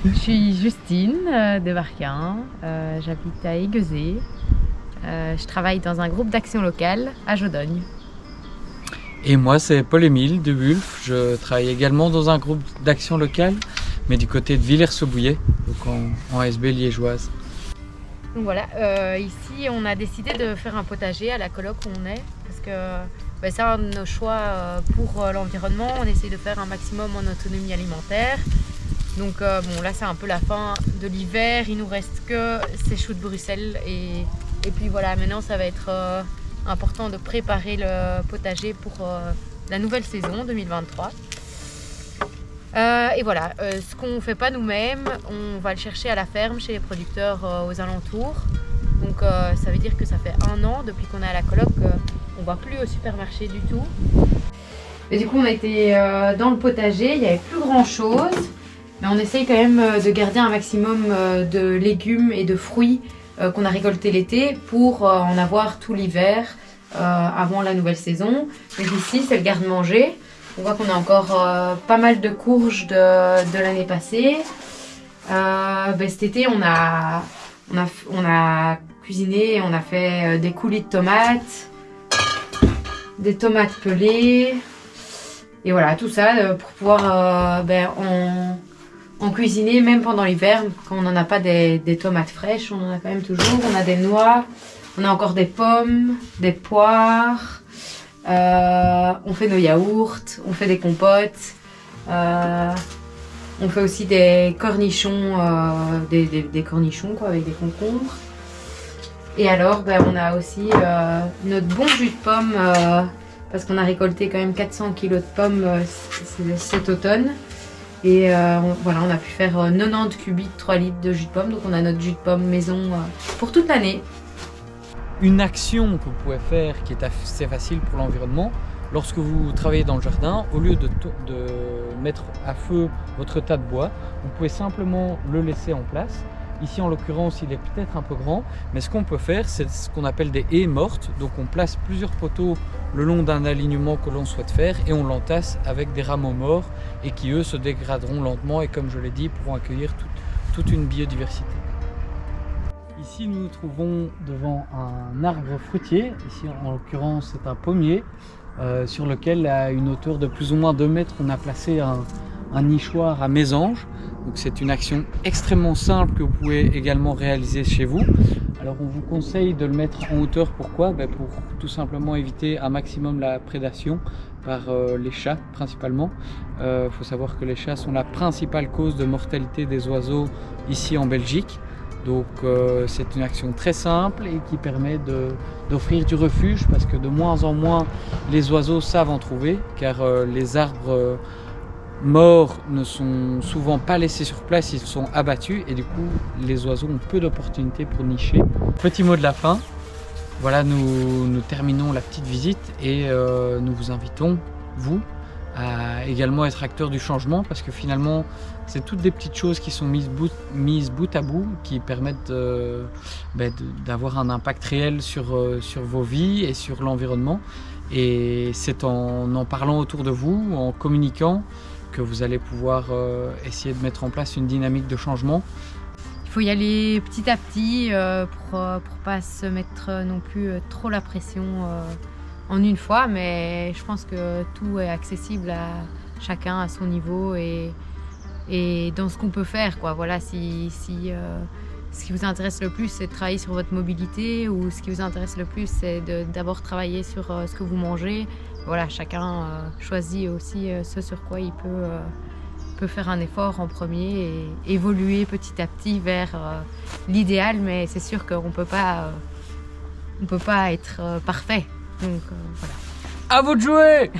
Je suis Justine de Varquin, j'habite à Aiguezé. Je travaille dans un groupe d'action locale à Jodogne. Et moi, c'est Paul-Émile de Wulf. Je travaille également dans un groupe d'action locale, mais du côté de Villers-Sous-Bouillet, donc en ASB liégeoise. Donc voilà, ici on a décidé de faire un potager à la coloc où on est, parce que c'est un de nos choix pour l'environnement. On essaie de faire un maximum en autonomie alimentaire. Donc bon, là c'est un peu la fin de l'hiver, il nous reste que ces choux de Bruxelles et puis voilà, maintenant ça va être important de préparer le potager pour la nouvelle saison 2023. Et voilà, ce qu'on ne fait pas nous-mêmes, on va le chercher à la ferme chez les producteurs aux alentours. Donc ça veut dire que ça fait 1 an depuis qu'on est à la coloc, on ne va plus au supermarché du tout. Et du coup on a été dans le potager, il n'y avait plus grand chose. Mais on essaye quand même de garder un maximum de légumes et de fruits qu'on a récoltés l'été pour en avoir tout l'hiver avant la nouvelle saison. Donc ici c'est le garde-manger. On voit qu'on a encore pas mal de courges de l'année passée. Cet été on a cuisiné, on a fait des coulis de tomates, des tomates pelées. Et voilà, tout ça pour pouvoir en cuisiner même pendant l'hiver, quand on n'en a pas des tomates fraîches, on en a quand même toujours. On a des noix, on a encore des pommes, des poires, on fait nos yaourts, on fait des compotes, on fait aussi des cornichons, des cornichons quoi, avec des concombres. Et alors on a aussi notre bon jus de pomme, parce qu'on a récolté quand même 400 kg de pommes cet automne. Et voilà, on a pu faire 90 cubiques, 3 litres de jus de pomme. Donc on a notre jus de pomme maison pour toute l'année. Une action que vous pouvez faire qui est assez facile pour l'environnement, lorsque vous travaillez dans le jardin, au lieu de mettre à feu votre tas de bois, vous pouvez simplement le laisser en place. Ici en l'occurrence il est peut-être un peu grand, mais ce qu'on peut faire c'est ce qu'on appelle des haies mortes. Donc on place plusieurs poteaux le long d'un alignement que l'on souhaite faire et on l'entasse avec des rameaux morts et qui eux se dégraderont lentement et comme je l'ai dit pourront accueillir toute une biodiversité. Ici nous nous trouvons devant un arbre fruitier, ici en l'occurrence c'est un pommier sur lequel à une hauteur de plus ou moins 2 mètres on a placé un nichoir à mésanges. Donc c'est une action extrêmement simple que vous pouvez également réaliser chez vous. Alors on vous conseille de le mettre en hauteur, pourquoi? Pour tout simplement éviter un maximum la prédation par les chats principalement. Il faut savoir que les chats sont la principale cause de mortalité des oiseaux ici en Belgique. Donc c'est une action très simple et qui permet d'offrir du refuge parce que de moins en moins les oiseaux savent en trouver car les arbres morts ne sont souvent pas laissés sur place, ils sont abattus et du coup les oiseaux ont peu d'opportunités pour nicher. Petit mot de la fin, voilà nous terminons la petite visite et nous vous invitons, vous, à également être acteurs du changement parce que finalement c'est toutes des petites choses qui sont mises bout à bout qui permettent d'avoir un impact réel sur vos vies et sur l'environnement et c'est en parlant autour de vous, en communiquant que vous allez pouvoir essayer de mettre en place une dynamique de changement. Il faut y aller petit à petit pour pas se mettre non plus trop la pression en une fois, mais je pense que tout est accessible à chacun à son niveau et dans ce qu'on peut faire, quoi. Voilà, si ce qui vous intéresse le plus c'est de travailler sur votre mobilité ou ce qui vous intéresse le plus c'est d'abord travailler sur ce que vous mangez. Voilà, chacun choisit aussi ce sur quoi il peut faire un effort en premier et évoluer petit à petit vers l'idéal, mais c'est sûr qu'on peut pas être parfait. Donc voilà. À vous de jouer.